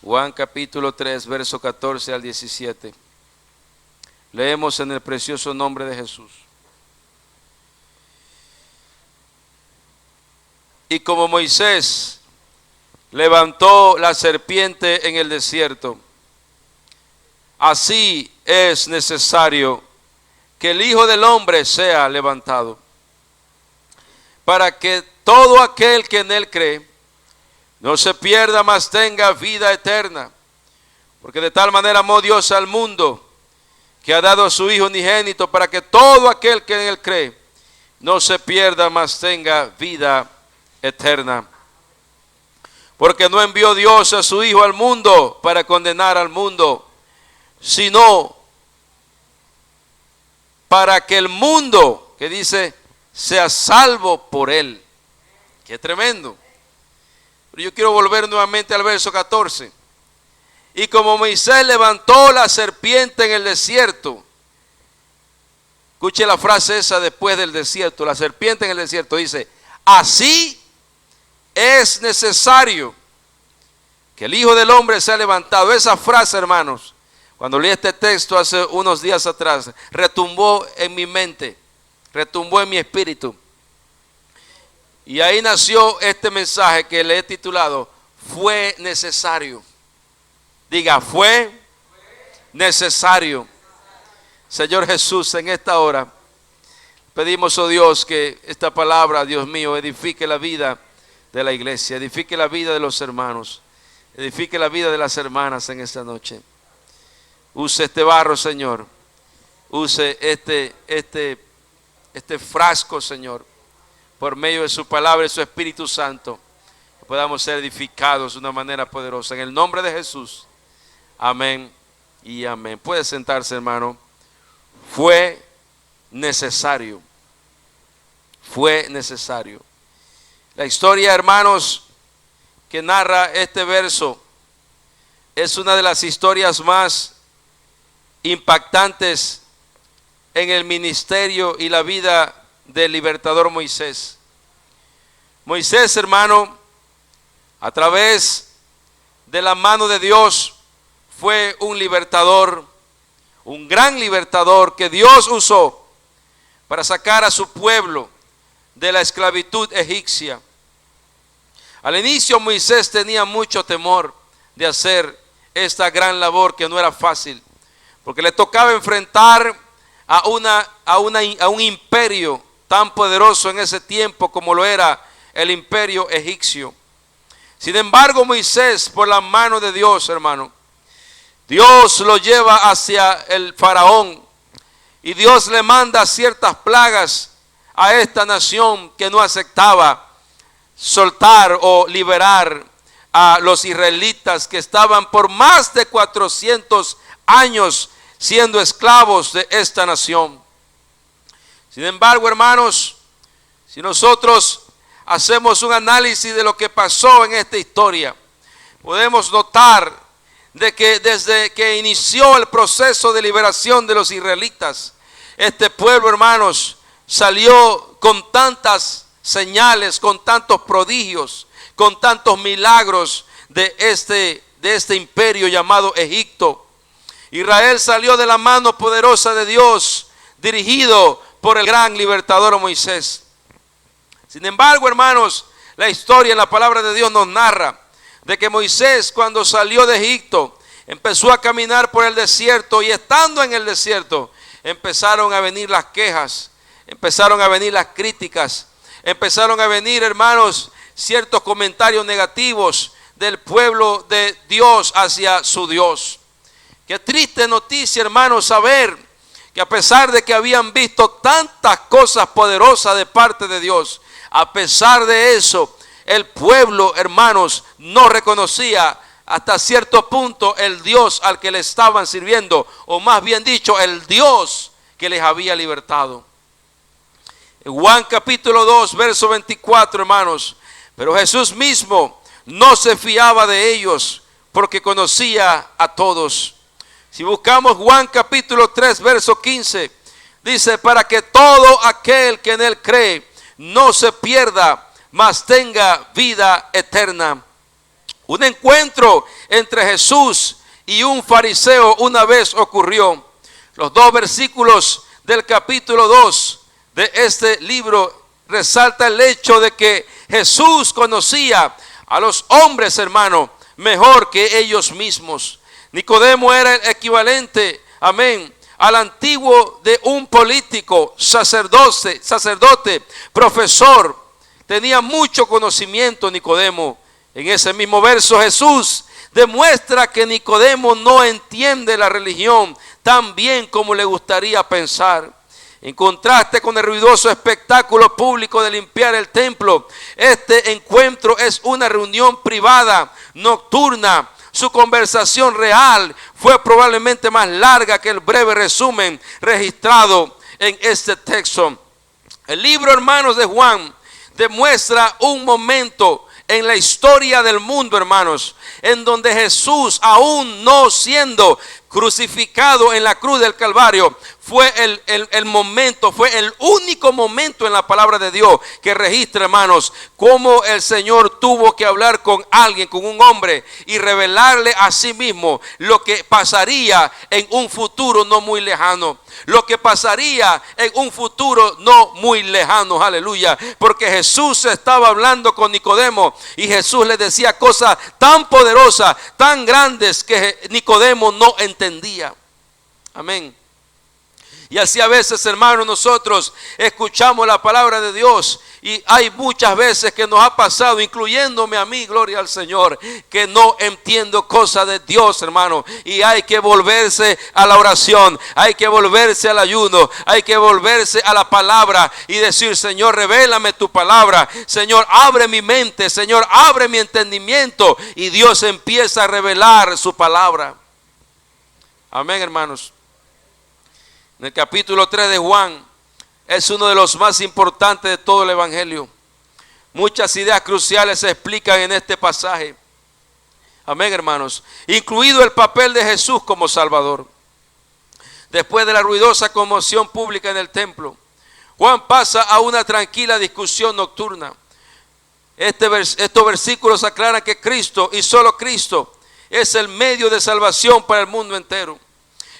Juan capítulo 3, verso 14 al 17. Leemos en el precioso nombre de Jesús. Y como Moisés levantó la serpiente en el desierto, así es necesario que el Hijo del Hombre sea levantado, para que todo aquel que en él cree no se pierda, mas tenga vida eterna. Porque de tal manera amó Dios al mundo, que ha dado a su Hijo unigénito, para que todo aquel que en él cree no se pierda, mas tenga vida eterna. Porque no envió Dios a su Hijo al mundo para condenar al mundo, sino para que el mundo, que dice, sea salvo por él. Qué tremendo. Pero yo quiero volver nuevamente al verso 14. Y como Moisés levantó la serpiente en el desierto. Escuche la frase esa después del desierto. La serpiente en el desierto dice, así es necesario que el Hijo del Hombre sea levantado. Esa frase, hermanos, cuando leí este texto hace unos días atrás, retumbó en mi mente, retumbó en mi espíritu. Y ahí nació este mensaje que le he titulado, fue necesario. Diga, fue necesario. Señor Jesús, en esta hora pedimos, oh Dios, que esta palabra, Dios mío, edifique la vida de la iglesia, edifique la vida de los hermanos, edifique la vida de las hermanas en esta noche. Use este barro, Señor. Use este frasco, Señor, por medio de su palabra y su Espíritu Santo, que podamos ser edificados de una manera poderosa. En el nombre de Jesús. Amén y amén. Puede sentarse, hermano. Fue necesario. Fue necesario. La historia, hermanos, que narra este verso es una de las historias más impactantes en el ministerio y la vida del libertador Moisés. Moisés, hermano, a través de la mano de Dios, fue un libertador, un gran libertador que Dios usó para sacar a su pueblo de la esclavitud egipcia. Al inicio Moisés tenía mucho temor de hacer esta gran labor que no era fácil, porque le tocaba enfrentar a un imperio tan poderoso en ese tiempo como lo era el imperio egipcio. Sin embargo, Moisés, por la mano de Dios, hermano, Dios lo lleva hacia el faraón y Dios le manda ciertas plagas a esta nación que no aceptaba soltar o liberar a los israelitas que estaban por más de 400 años siendo esclavos de esta nación. Sin embargo, hermanos, si nosotros hacemos un análisis de lo que pasó en esta historia, podemos notar de que desde que inició el proceso de liberación de los israelitas, este pueblo, hermanos, salió con tantas señales, con tantos prodigios, con tantos milagros de este imperio llamado Egipto. Israel salió de la mano poderosa de Dios, dirigido por el gran libertador Moisés. Sin embargo, hermanos, la historia en la palabra de Dios nos narra de que Moisés, cuando salió de Egipto, empezó a caminar por el desierto, y estando en el desierto empezaron a venir las quejas, empezaron a venir las críticas, empezaron a venir, hermanos, ciertos comentarios negativos del pueblo de Dios hacia su Dios. Qué triste noticia, hermanos, saber que a pesar de que habían visto tantas cosas poderosas de parte de Dios, a pesar de eso, el pueblo, hermanos, no reconocía hasta cierto punto el Dios al que le estaban sirviendo, o más bien dicho, el Dios que les había libertado. En Juan capítulo 2, verso 24, hermanos, pero Jesús mismo no se fiaba de ellos porque conocía a todos. Si buscamos Juan capítulo 3, verso 15, dice, para que todo aquel que en él cree no se pierda, mas tenga vida eterna. Un encuentro entre Jesús y un fariseo una vez ocurrió. Los 2 versículos del capítulo 2 de este libro resalta el hecho de que Jesús conocía a los hombres, hermano, mejor que ellos mismos. Nicodemo era el equivalente, amén, al antiguo de un político, sacerdote, profesor. Tenía mucho conocimiento Nicodemo. En ese mismo verso Jesús demuestra que Nicodemo no entiende la religión tan bien como le gustaría pensar. En contraste con el ruidoso espectáculo público de limpiar el templo, este encuentro es una reunión privada, nocturna. Su conversación real fue probablemente más larga que el breve resumen registrado en este texto. El libro, hermanos, de Juan demuestra un momento en la historia del mundo, hermanos, en donde Jesús, aún no siendo crucificado en la cruz del Calvario, fue el momento, fue el único momento en la palabra de Dios que registra, hermanos, cómo el Señor tuvo que hablar con alguien, con un hombre, y revelarle a sí mismo lo que pasaría en un futuro no muy lejano. Lo que pasaría en un futuro no muy lejano, aleluya, porque Jesús estaba hablando con Nicodemo y Jesús le decía cosas tan poderosas, tan grandes que Nicodemo no entendía. Amén. Y así a veces, hermanos, nosotros escuchamos la palabra de Dios y hay muchas veces que nos ha pasado, incluyéndome a mí, gloria al Señor, que no entiendo cosas de Dios, hermano. Y hay que volverse a la oración, hay que volverse al ayuno, hay que volverse a la palabra y decir: Señor, revélame tu palabra. Señor, abre mi mente. Señor, abre mi entendimiento. Y Dios empieza a revelar su palabra. Amén, hermanos. En el capítulo 3 de Juan es uno de los más importantes de todo el Evangelio. Muchas ideas cruciales se explican en este pasaje. Amén, hermanos. Incluido el papel de Jesús como Salvador. Después de la ruidosa conmoción pública en el templo, Juan pasa a una tranquila discusión nocturna. Estos versículos aclaran que Cristo y solo Cristo es el medio de salvación para el mundo entero.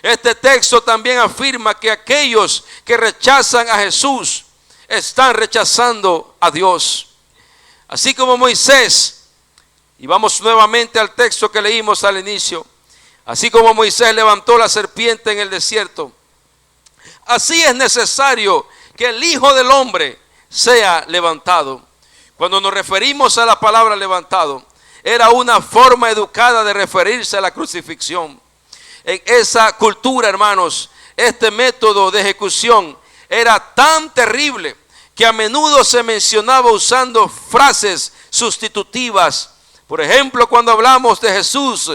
Este texto también afirma que aquellos que rechazan a Jesús están rechazando a Dios. Así como Moisés, y vamos nuevamente al texto que leímos al inicio, así como Moisés levantó la serpiente en el desierto, así es necesario que el Hijo del Hombre sea levantado. Cuando nos referimos a la palabra levantado, era una forma educada de referirse a la crucifixión. En esa cultura, hermanos, este método de ejecución era tan terrible que a menudo se mencionaba usando frases sustitutivas. Por ejemplo, cuando hablamos de Jesús,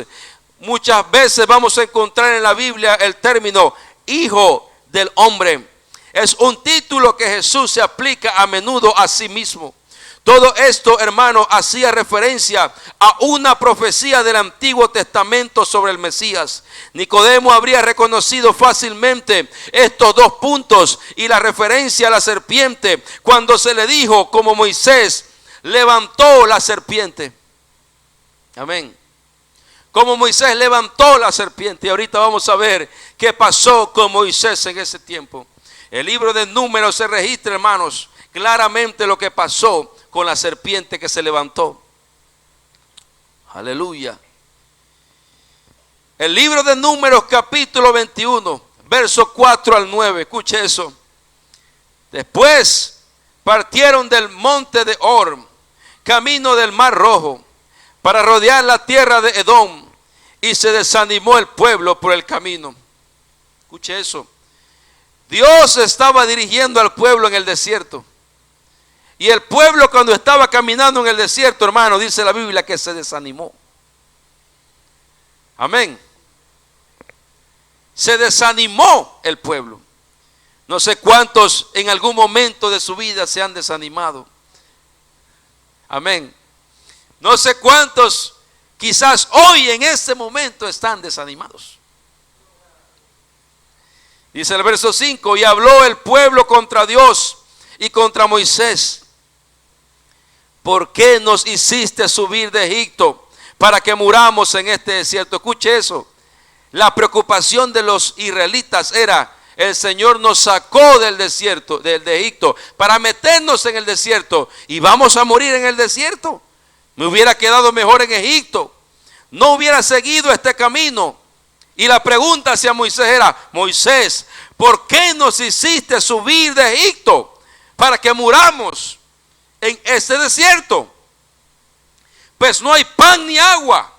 muchas veces vamos a encontrar en la Biblia el término Hijo del Hombre. Es un título que Jesús se aplica a menudo a sí mismo. Todo esto, hermano, hacía referencia a una profecía del Antiguo Testamento sobre el Mesías. Nicodemo habría reconocido fácilmente estos dos puntos y la referencia a la serpiente cuando se le dijo, como Moisés levantó la serpiente. Amén. Como Moisés levantó la serpiente. Y ahorita vamos a ver qué pasó con Moisés en ese tiempo. El libro de Números se registra, hermanos, claramente lo que pasó con la serpiente que se levantó. Aleluya. El libro de Números, capítulo 21, versos 4 al 9. Escuche eso. Después partieron del monte de Or, camino del Mar Rojo, para rodear la tierra de Edom, y se desanimó el pueblo por el camino. Escuche eso. Dios estaba dirigiendo al pueblo en el desierto. Y el pueblo, cuando estaba caminando en el desierto, hermano, dice la Biblia que se desanimó. Amén. Se desanimó el pueblo. No sé cuántos en algún momento de su vida se han desanimado. Amén. No sé cuántos quizás hoy en este momento están desanimados. Dice el verso 5, y habló el pueblo contra Dios y contra Moisés. ¿Por qué nos hiciste subir de Egipto para que muramos en este desierto. Escuche eso. La preocupación de los israelitas era: el Señor nos sacó del desierto, de Egipto, para meternos en el desierto, y vamos a morir en el desierto. Me hubiera quedado mejor en Egipto, no hubiera seguido este camino. Y la pregunta hacia Moisés era: Moisés, ¿por qué nos hiciste subir de Egipto para que muramos en este desierto? Pues no hay pan ni agua,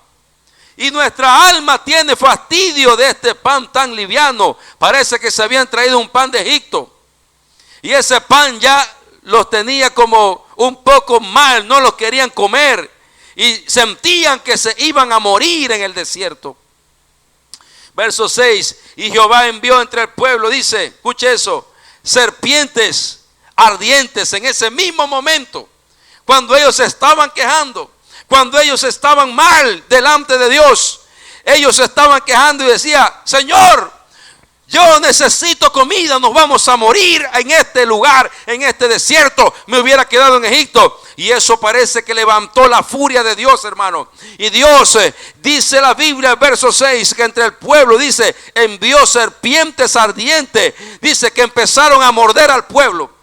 y nuestra alma tiene fastidio de este pan tan liviano. Parece que se habían traído un pan de Egipto, y ese pan ya los tenía como un poco mal, no los querían comer, y sentían que se iban a morir en el desierto. Verso 6, y Jehová envió entre el pueblo, dice, escuche eso, serpientes ardientes. En ese mismo momento, cuando ellos se estaban quejando, cuando ellos estaban mal delante de Dios, ellos se estaban quejando y decían: Señor, yo necesito comida, nos vamos a morir en este lugar, en este desierto, me hubiera quedado en Egipto. Y eso parece que levantó la furia de Dios, hermano. Y Dios, dice la Biblia, verso 6, que entre el pueblo, dice, envió serpientes ardientes. Dice que empezaron a morder al pueblo.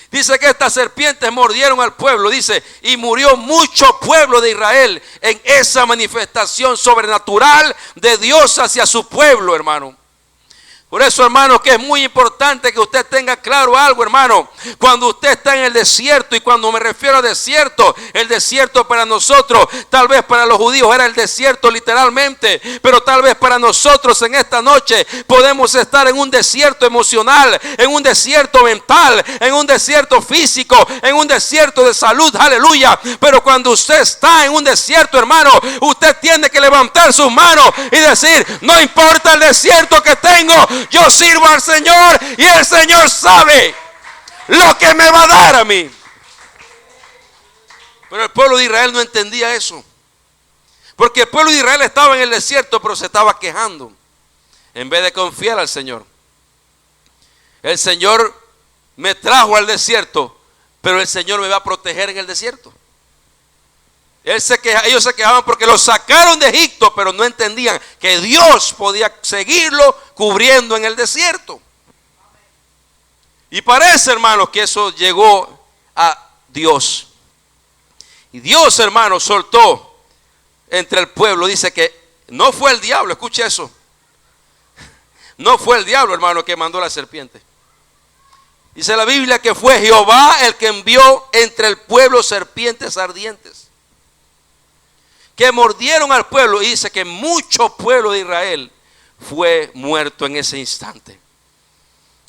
Dice que estas serpientes mordieron al pueblo, dice, y murió mucho pueblo de Israel en esa manifestación sobrenatural de Dios hacia su pueblo, hermano. Por eso, hermano, que es muy importante que usted tenga claro algo, hermano. Cuando usted está en el desierto, y cuando me refiero a desierto, el desierto para nosotros, tal vez para los judíos era el desierto literalmente, pero tal vez para nosotros en esta noche podemos estar en un desierto emocional, en un desierto mental, en un desierto físico, en un desierto de salud, aleluya. Pero cuando usted está en un desierto, hermano, usted tiene que levantar sus manos y decir: no importa el desierto que tengo, yo sirvo al Señor, y el Señor sabe lo que me va a dar a mí. Pero el pueblo de Israel no entendía eso, porque el pueblo de Israel estaba en el desierto, pero se estaba quejando en vez de confiar al Señor. El Señor me trajo al desierto, pero el Señor me va a proteger en el desierto. Ellos se quejaban porque los sacaron de Egipto, pero no entendían que Dios podía seguirlo cubriendo en el desierto. Y parece, hermanos, que eso llegó a Dios. Y Dios, hermanos, soltó entre el pueblo. Dice que no fue el diablo, escuche eso. No fue el diablo, hermano, que mandó la serpiente. Dice la Biblia que fue Jehová el que envió entre el pueblo serpientes ardientes, que mordieron al pueblo, y dice que mucho pueblo de Israel fue muerto en ese instante.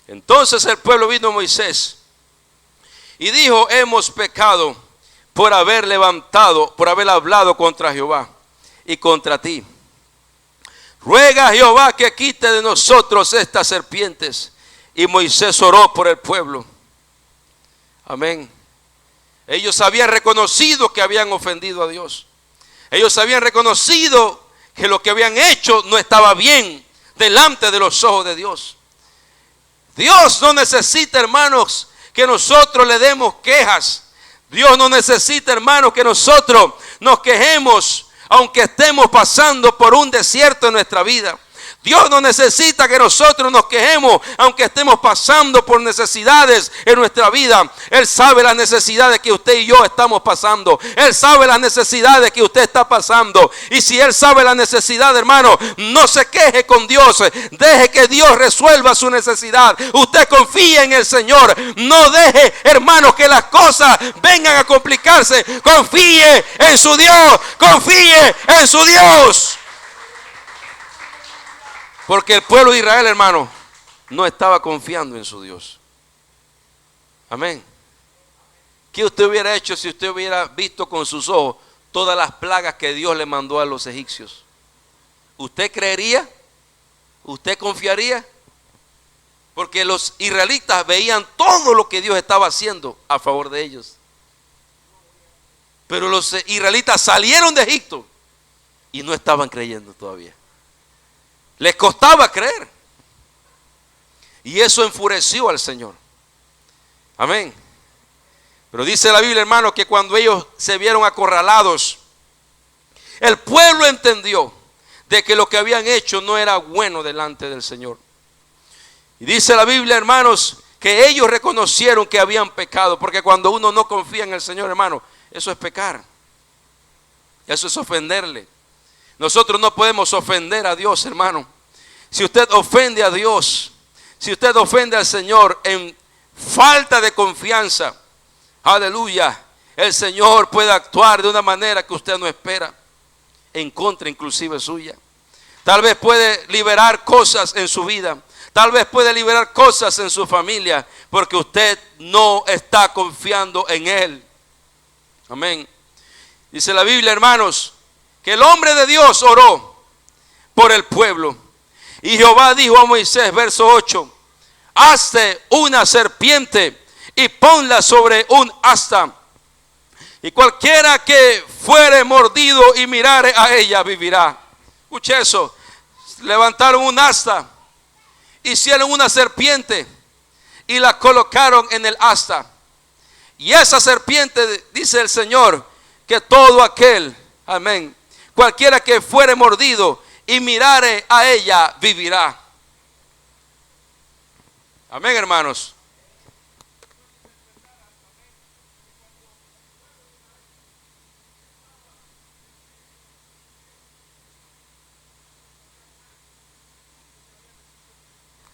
Entonces el pueblo vino a Moisés y dijo: hemos pecado por haber hablado contra Jehová y contra ti. Ruega a Jehová que quite de nosotros estas serpientes. Y Moisés oró por el pueblo. Amén. Ellos habían reconocido que habían ofendido a Dios. Ellos habían reconocido que lo que habían hecho no estaba bien delante de los ojos de Dios. Dios no necesita, hermanos, que nosotros le demos quejas. Dios no necesita, hermanos, que nosotros nos quejemos aunque estemos pasando por un desierto en nuestra vida. Dios no necesita que nosotros nos quejemos aunque estemos pasando por necesidades en nuestra vida. Él sabe las necesidades que usted y yo estamos pasando. Él sabe las necesidades que usted está pasando. Y si Él sabe la necesidad, hermano, no se queje con Dios. Deje que Dios resuelva su necesidad. Usted confíe en el Señor. No deje, hermano, que las cosas vengan a complicarse. Confíe en su Dios. Confíe en su Dios. Porque el pueblo de Israel, hermano, no estaba confiando en su Dios. Amén. ¿Qué usted hubiera hecho si usted hubiera visto con sus ojos todas las plagas que Dios le mandó a los egipcios? ¿Usted creería? ¿Usted confiaría? Porque los israelitas veían todo lo que Dios estaba haciendo a favor de ellos. Pero los israelitas salieron de Egipto y no estaban creyendo todavía. Les costaba creer. Y eso enfureció al Señor. Amén. Pero dice la Biblia, hermano, que cuando ellos se vieron acorralados El pueblo entendió de que lo que habían hecho no era bueno delante del Señor. Y dice la Biblia, hermanos, que ellos reconocieron que habían pecado, porque cuando uno no confía en el Señor, hermano, eso es pecar. Eso es ofenderle. Nosotros no podemos ofender a Dios, hermano. Si usted ofende a Dios, si usted ofende al Señor en falta de confianza, aleluya, el Señor puede actuar de una manera que usted no espera, en contra inclusive suya. Tal vez puede liberar cosas en su vida. Tal vez puede liberar cosas en su familia, porque usted no está confiando en Él. Amén. Dice la Biblia, hermanos, que el hombre de Dios oró por el pueblo. Y Jehová dijo a Moisés, verso 8, hazte una serpiente y ponla sobre un asta. Y cualquiera que fuere mordido y mirare a ella vivirá. Escuche eso. Levantaron un asta, hicieron una serpiente y la colocaron en el asta. Y esa serpiente, dice el Señor, que todo aquel, amén, cualquiera que fuere mordido y mirare a ella vivirá. Amén, hermanos.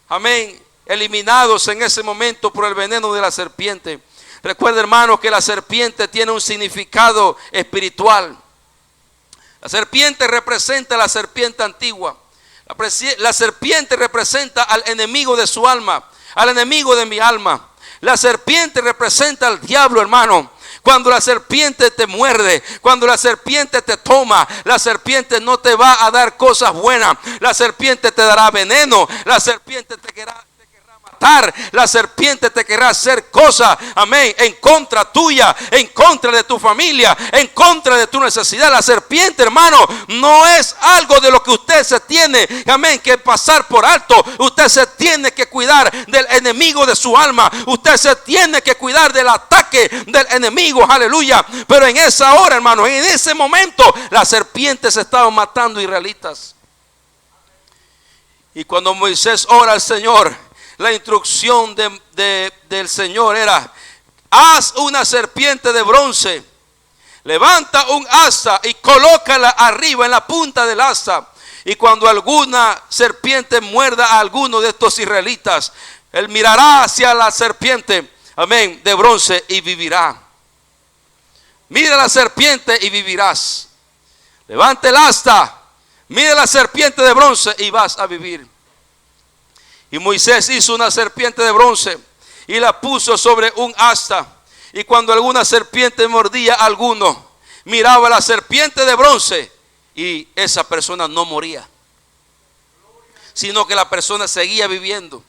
Amén. Eliminados en ese momento por el veneno de la serpiente. Recuerda, hermanos, que la serpiente tiene un significado espiritual. La serpiente representa la serpiente antigua. La serpiente representa al enemigo de su alma, al enemigo de mi alma. La serpiente representa al diablo, hermano. Cuando la serpiente te muerde, cuando la serpiente te toma, la serpiente no te va a dar cosas buenas. La serpiente te dará veneno. La serpiente te querrá matar. La serpiente te querrá hacer cosas, amén, en contra tuya, en contra de tu familia, en contra de tu necesidad. La serpiente, hermano, no es algo de lo que usted se tiene, amén, que pasar por alto. Usted se tiene que cuidar del enemigo de su alma. Usted se tiene que cuidar del ataque del enemigo, aleluya. Pero en esa hora, hermano, en ese momento, las serpientes estaban matando israelitas. Y cuando Moisés ora al Señor, la instrucción del Señor era: haz una serpiente de bronce, levanta un asta y colócala arriba en la punta del asta. Y cuando alguna serpiente muerda a alguno de estos israelitas, él mirará hacia la serpiente, amén, de bronce y vivirá. Mira la serpiente y vivirás. Levanta el asta, mira la serpiente de bronce y vas a vivir. Y Moisés hizo una serpiente de bronce y la puso sobre un asta. Y cuando alguna serpiente mordía a alguno, miraba la serpiente de bronce y esa persona no moría, sino que la persona seguía viviendo.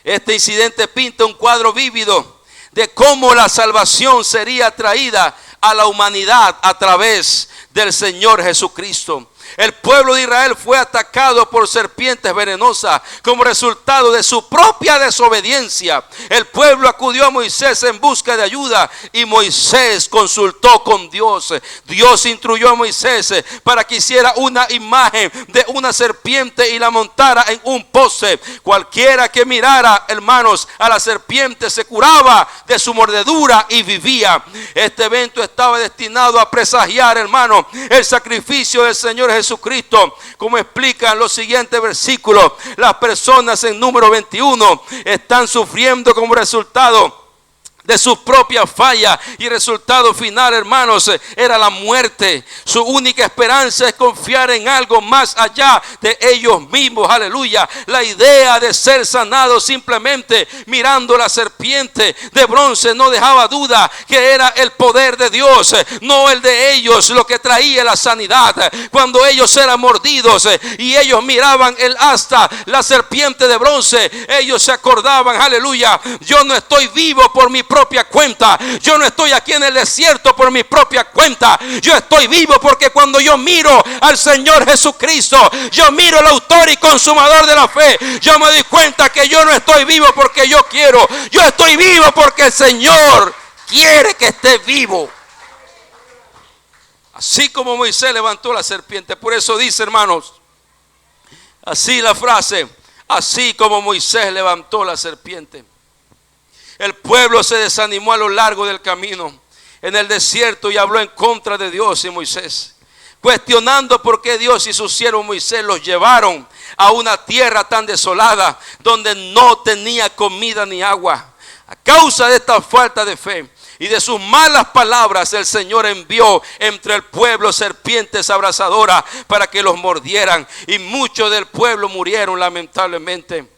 Este incidente pinta un cuadro vívido de cómo la salvación sería traída a la humanidad a través del Señor Jesucristo. El pueblo de Israel fue atacado por serpientes venenosas como resultado de su propia desobediencia. El pueblo acudió a Moisés en busca de ayuda y Moisés consultó con Dios. Dios instruyó a Moisés para que hiciera una imagen de una serpiente y la montara en un poste. Cualquiera que mirara, hermanos, a la serpiente se curaba de su mordedura y vivía. Este evento estaba destinado a presagiar, hermanos, el sacrificio del Señor Jesucristo. Como explican los siguientes versículos, las personas en número 21 están sufriendo como resultado de sus propias fallas, y el resultado final, hermanos, era la muerte. Su única esperanza es confiar en algo más allá de ellos mismos, aleluya. La idea de ser sanado simplemente mirando la serpiente de bronce no dejaba duda que era el poder de Dios, no el de ellos, lo que traía la sanidad. Cuando ellos eran mordidos y ellos miraban el asta, la serpiente de bronce, ellos se acordaban, aleluya, yo no estoy vivo por mi propia cuenta, yo no estoy aquí en el desierto por mi propia cuenta, yo estoy vivo porque cuando yo miro al Señor Jesucristo, yo miro al autor y consumador de la fe, yo me doy cuenta que yo no estoy vivo porque yo quiero, yo estoy vivo porque el Señor quiere que esté vivo. Así como Moisés levantó la serpiente. Por eso dice, hermanos, así la frase, así como Moisés levantó la serpiente. El pueblo se desanimó a lo largo del camino en el desierto y habló en contra de Dios y Moisés, cuestionando por qué Dios y su siervo Moisés los llevaron a una tierra tan desolada donde no tenía comida ni agua. A causa de esta falta de fe y de sus malas palabras, el Señor envió entre el pueblo serpientes abrasadoras para que los mordieran, y muchos del pueblo murieron lamentablemente.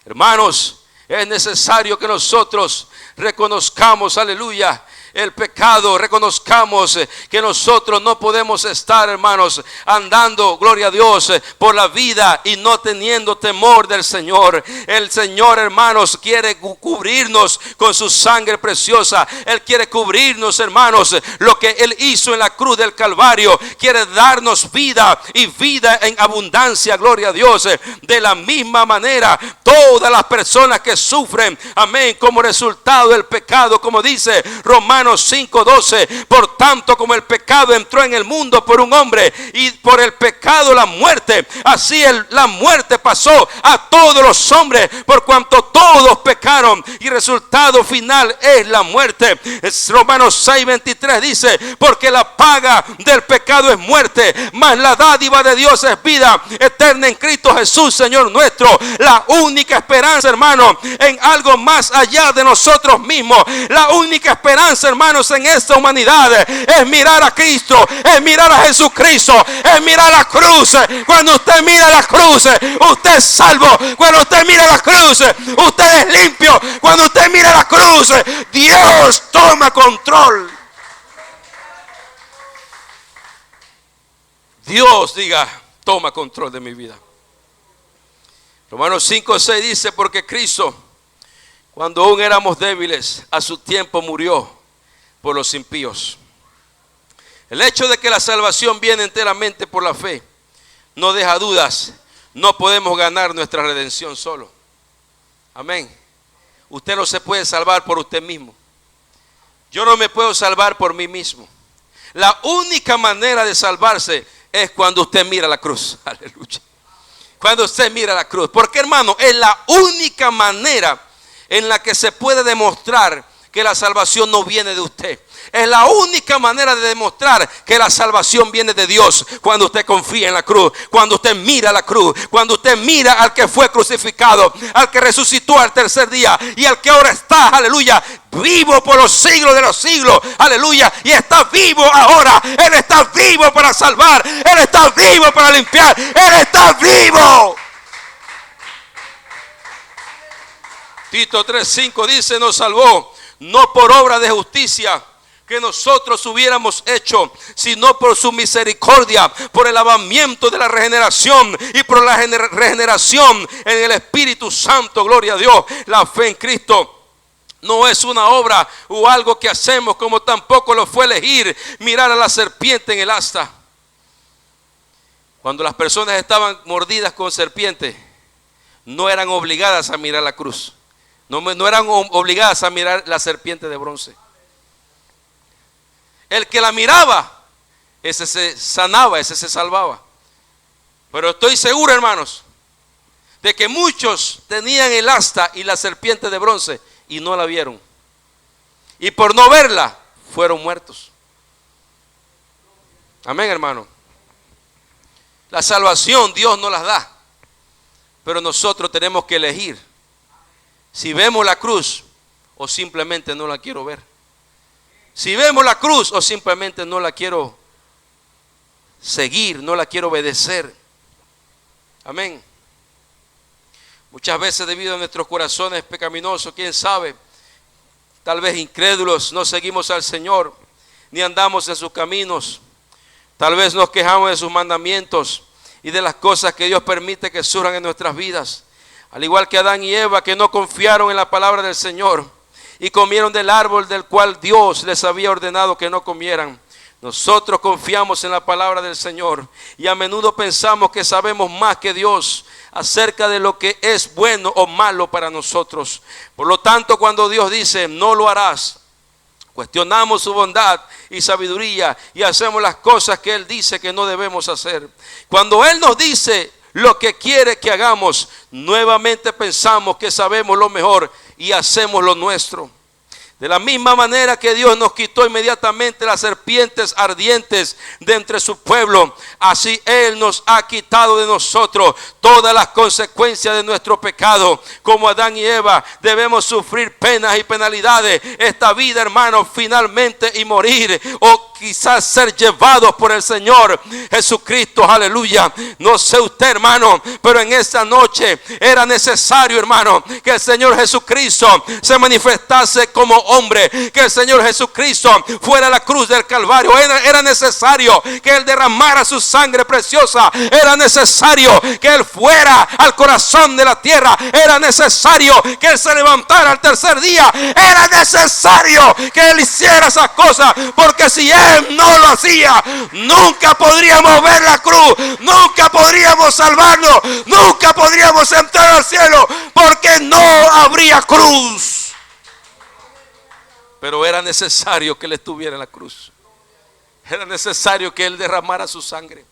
Hermanos, es necesario que nosotros reconozcamos, aleluya, el pecado. Reconozcamos que nosotros no podemos estar, hermanos, andando, gloria a Dios, por la vida y no teniendo temor del Señor. El Señor, hermanos, quiere cubrirnos con su sangre preciosa. Él quiere cubrirnos, hermanos, lo que Él hizo en la cruz del Calvario. Quiere darnos vida y vida en abundancia, gloria a Dios. De la misma manera, todas las personas que sufren, amén, como resultado del pecado, como dice Romanos 5:12, por tanto como el pecado entró en el mundo por un hombre y por el pecado la muerte, así la muerte pasó a todos los hombres por cuanto todos pecaron, y resultado final es la muerte. Romanos 6:23 dice, porque la paga del pecado es muerte, mas la dádiva de Dios es vida eterna en Cristo Jesús Señor nuestro. La única esperanza, hermano, en algo más allá de nosotros mismos, la única esperanza, hermanos, en esta humanidad es mirar a Cristo, es mirar a Jesucristo, es mirar la cruz. Cuando usted mira la cruz, usted es salvo. Cuando usted mira la cruz, usted es limpio. Cuando usted mira la cruz, Dios toma control. Dios, diga, toma control de mi vida. Romanos 5:6 dice, porque Cristo, cuando aún éramos débiles, a su tiempo murió por los impíos. El hecho de que la salvación viene enteramente por la fe no deja dudas. No podemos ganar nuestra redención solo. Amén. Usted no se puede salvar por usted mismo. Yo no me puedo salvar por mí mismo. La única manera de salvarse es cuando usted mira la cruz. Aleluya. Cuando usted mira la cruz. Porque, hermano, es la única manera en la que se puede demostrar que la salvación no viene de usted. Es la única manera de demostrar que la salvación viene de Dios. Cuando usted confía en la cruz, cuando usted mira la cruz, cuando usted mira al que fue crucificado, al que resucitó al tercer día y al que ahora está, aleluya, vivo por los siglos de los siglos, aleluya, y está vivo ahora. Él está vivo para salvar, Él está vivo para limpiar, Él está vivo. Tito 3:5 dice, nos salvó no por obra de justicia que nosotros hubiéramos hecho, sino por su misericordia, por el lavamiento de la regeneración y por la regeneración en el Espíritu Santo. Gloria a Dios. La fe en Cristo no es una obra o algo que hacemos, como tampoco lo fue elegir mirar a la serpiente en el asta. Cuando las personas estaban mordidas con serpiente, no eran obligadas a mirar la cruz. No eran obligadas a mirar la serpiente de bronce. El que la miraba, ese se sanaba, ese se salvaba. Pero estoy seguro, hermanos, de que muchos tenían el asta y la serpiente de bronce y no la vieron. Y por no verla, fueron muertos. Amén, hermano. La salvación Dios nos la da, pero nosotros tenemos que elegir si vemos la cruz o simplemente no la quiero ver. Si vemos la cruz o simplemente no la quiero seguir, no la quiero obedecer. Amén. Muchas veces debido a nuestros corazones pecaminosos, quién sabe, tal vez incrédulos, no seguimos al Señor, ni andamos en sus caminos. Tal vez nos quejamos de sus mandamientos y de las cosas que Dios permite que surjan en nuestras vidas. Al igual que Adán y Eva, que no confiaron en la palabra del Señor y comieron del árbol del cual Dios les había ordenado que no comieran. Nosotros confiamos en la palabra del Señor y a menudo pensamos que sabemos más que Dios acerca de lo que es bueno o malo para nosotros. Por lo tanto, cuando Dios dice no lo harás Cuestionamos su bondad y sabiduría y hacemos las cosas que Él dice que no debemos hacer. Cuando Él nos dice lo que quiere que hagamos, nuevamente pensamos que sabemos lo mejor y hacemos lo nuestro. De la misma manera que Dios nos quitó inmediatamente las serpientes ardientes de entre su pueblo, así Él nos ha quitado de nosotros todas las consecuencias de nuestro pecado. Como Adán y Eva debemos sufrir penas y penalidades esta vida, hermanos, finalmente, y morir o quizás ser llevados por el Señor Jesucristo. Aleluya. No sé usted, hermano, pero en esta noche era necesario, hermano, que el Señor Jesucristo se manifestase como hombre, que el Señor Jesucristo fuera a la cruz del Calvario. Era necesario que Él derramara su sangre preciosa. Era necesario que Él fuera al corazón de la tierra. Era necesario que Él se levantara al tercer día. Era necesario que Él hiciera esas cosas, porque si Él no lo hacía, nunca podríamos ver la cruz, nunca podríamos salvarnos, nunca podríamos entrar al cielo, porque no habría cruz. Pero era necesario que Él estuviera en la cruz. Era necesario que Él derramara su sangre.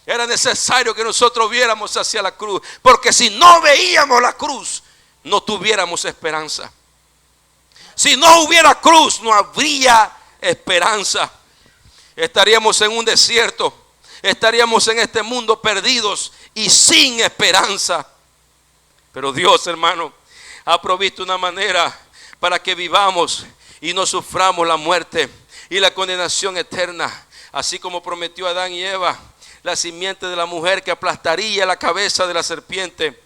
Era necesario que nosotros viéramos hacia la cruz, porque si no veíamos la cruz, no tuviéramos esperanza. Si no hubiera cruz, no habría esperanza. Estaríamos en un desierto, estaríamos en este mundo perdidos y sin esperanza. Pero Dios, hermano, ha provisto una manera para que vivamos y no suframos la muerte y la condenación eterna. Así como prometió a Adán y Eva, la simiente de la mujer que aplastaría la cabeza de la serpiente.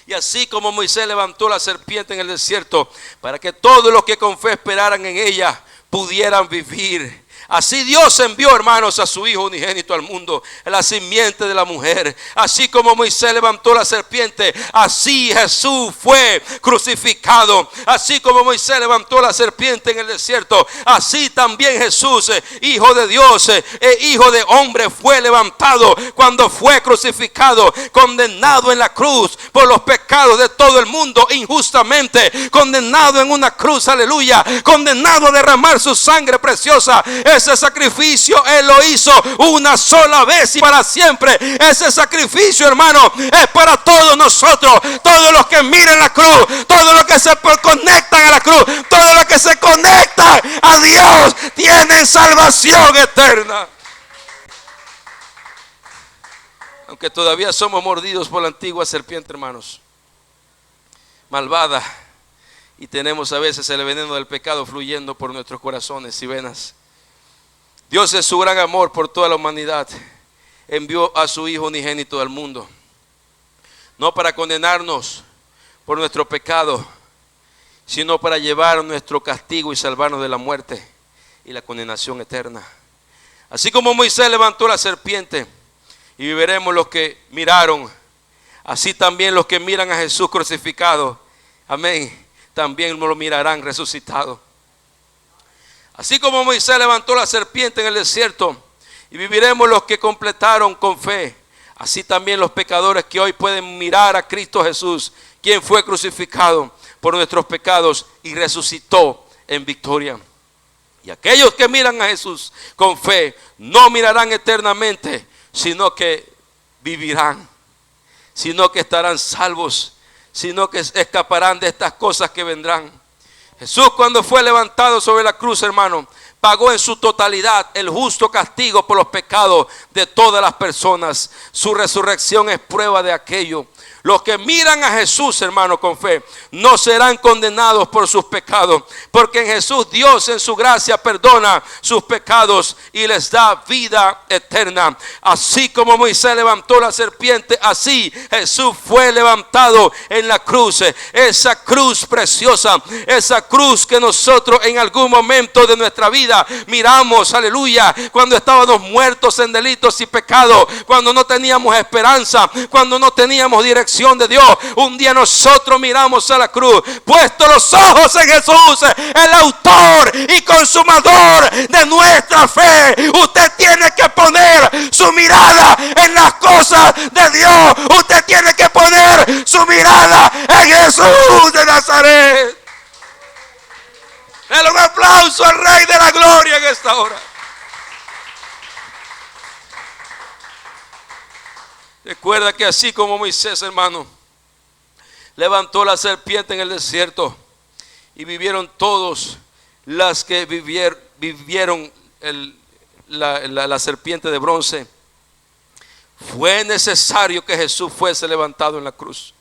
Y así como Moisés levantó la serpiente en el desierto, para que todos los que con fe esperaran en ella pudieran vivir. Así Dios envió, hermanos, a su Hijo unigénito al mundo, la simiente de la mujer. Así como Moisés levantó la serpiente, así Jesús fue crucificado. Así como Moisés levantó la serpiente en el desierto, así también Jesús, Hijo de Dios, Hijo de hombre, fue levantado cuando fue crucificado, condenado en la cruz por los pecados de todo el mundo injustamente, condenado en una cruz, aleluya, condenado a derramar su sangre preciosa. Ese sacrificio Él lo hizo una sola vez y para siempre. Ese sacrificio, hermano, es para todos nosotros, todos los que miran la cruz, todos los que se conectan a la cruz, todos los que se conectan a Dios tienen salvación eterna. Aunque todavía somos mordidos por la antigua serpiente, hermanos, malvada, y tenemos a veces el veneno del pecado fluyendo por nuestros corazones y venas, Dios, en su gran amor por toda la humanidad, envió a su Hijo unigénito al mundo, no para condenarnos por nuestro pecado, sino para llevar nuestro castigo y salvarnos de la muerte y la condenación eterna. Así como Moisés levantó la serpiente y veremos los que miraron, así también los que miran a Jesús crucificado, amén, también lo mirarán resucitado. Así como Moisés levantó la serpiente en el desierto y viviremos los que completaron con fe, así también los pecadores que hoy pueden mirar a Cristo Jesús, quien fue crucificado por nuestros pecados y resucitó en victoria. Y aquellos que miran a Jesús con fe no mirarán eternamente, sino que vivirán, sino que estarán salvos, sino que escaparán de estas cosas que vendrán. Jesús, cuando fue levantado sobre la cruz, hermano, pagó en su totalidad el justo castigo por los pecados de todas las personas. Su resurrección es prueba de aquello. Los que miran a Jesús, hermano, con fe, no serán condenados por sus pecados, porque en Jesús Dios en su gracia perdona sus pecados y les da vida eterna. Así como Moisés levantó la serpiente, así Jesús fue levantado en la cruz. Esa cruz preciosa, esa cruz que nosotros en algún momento de nuestra vida miramos, aleluya, cuando estábamos muertos en delitos y pecados, cuando no teníamos esperanza, cuando no teníamos dirección de Dios. Un día nosotros miramos a la cruz, puesto los ojos en Jesús, el autor y consumador de nuestra fe. Usted tiene que poner su mirada en las cosas de Dios. Usted tiene que poner su mirada en Jesús de Nazaret. Dale un aplauso al Rey de la Gloria en esta hora. Recuerda que así como Moisés, hermano, levantó la serpiente en el desierto y vivieron todos las que vivieron la serpiente de bronce, fue necesario que Jesús fuese levantado en la cruz,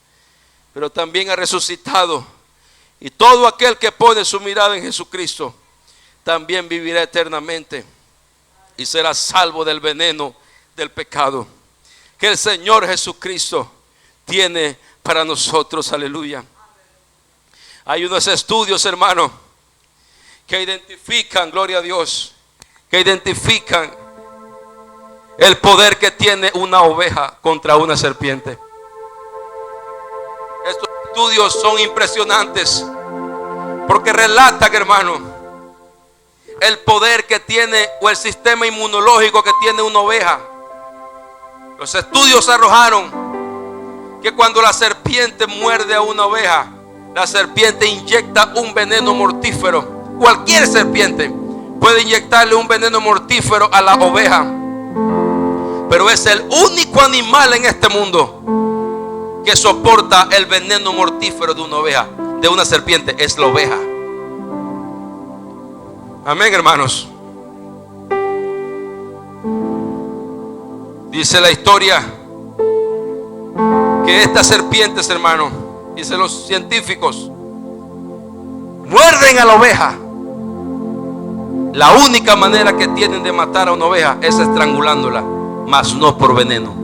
pero también ha resucitado, y todo aquel que pone su mirada en Jesucristo también vivirá eternamente y será salvo del veneno del pecado que el Señor Jesucristo tiene para nosotros. Aleluya. Hay unos estudios, hermano, que identifican, gloria a Dios, que identifican el poder que tiene una oveja contra una serpiente. Estos estudios son impresionantes porque relatan, hermano, el poder que tiene o el sistema inmunológico que tiene una oveja. Los estudios arrojaron que cuando la serpiente muerde a una oveja, la serpiente inyecta un veneno mortífero. Cualquier serpiente puede inyectarle un veneno mortífero a la oveja, pero es el único animal en este mundo que soporta el veneno mortífero de una oveja, de una serpiente. Es la oveja. Amén, hermanos. Dice la historia que estas serpientes, hermano, dicen los científicos, muerden a la oveja. La única manera que tienen de matar a una oveja es estrangulándola, mas no por veneno.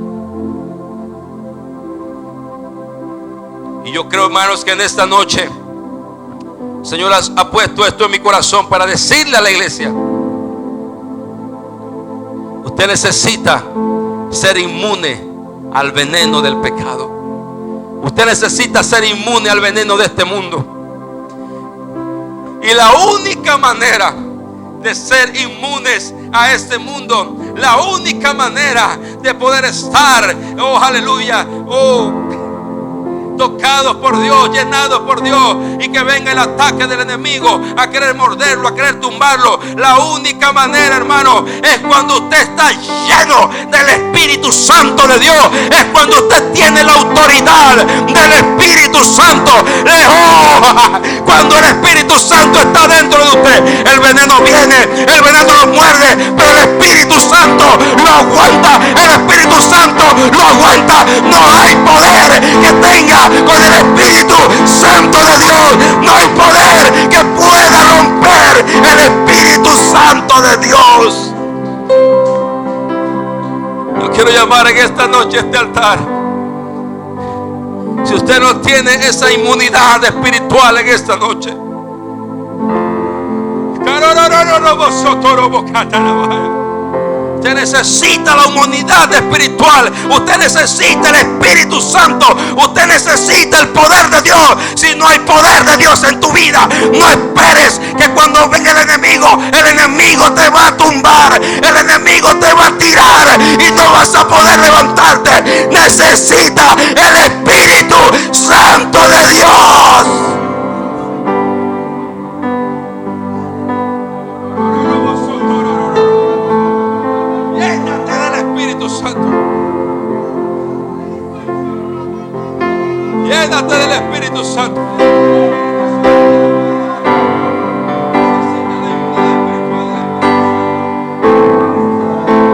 Y yo creo, hermanos, que en esta noche el Señor ha puesto esto en mi corazón para decirle a la iglesia: usted necesita ser inmune al veneno del pecado. Usted necesita ser inmune al veneno de este mundo. Y la única manera de ser inmunes a este mundo, la única manera de poder estar, oh aleluya, tocados por Dios, llenados por Dios, y que venga el ataque del enemigo a querer morderlo, a querer tumbarlo, la única manera, hermano, es cuando usted está lleno del Espíritu Santo de Dios. Es cuando usted tiene la autoridad del Espíritu Santo. Cuando el Espíritu Santo está dentro de usted, el veneno viene, el veneno lo muerde, pero el Espíritu Santo lo aguanta. El Espíritu Santo lo aguanta. No hay poder que tenga con el Espíritu Santo de Dios. No hay poder que pueda romper el Espíritu Santo de Dios. Yo quiero llamar en esta noche a este altar. Si usted no tiene esa inmunidad espiritual en esta noche, usted necesita la inmunidad espiritual. Usted necesita el Espíritu Santo. Usted necesita el poder de Dios. Si no hay poder de Dios en tu vida, no esperes que cuando venga el enemigo te va a tumbar, el enemigo te va a tirar y no vas a poder levantarte. Necesita el Espíritu Santo de Dios. Llénate del Espíritu Santo.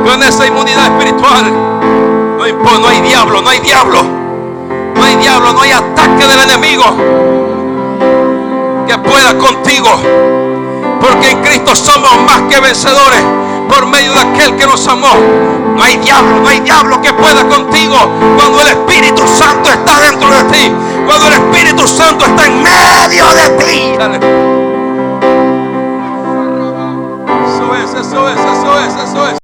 Con esa inmunidad espiritual no hay diablo, no hay diablo, no hay diablo, no hay ataque del enemigo que pueda contigo, porque en Cristo somos más que vencedores por medio de aquel que nos amó. No hay diablo que pueda contigo cuando el Espíritu Santo está dentro de ti, cuando el Espíritu Santo está en medio de ti. Dale. Eso es.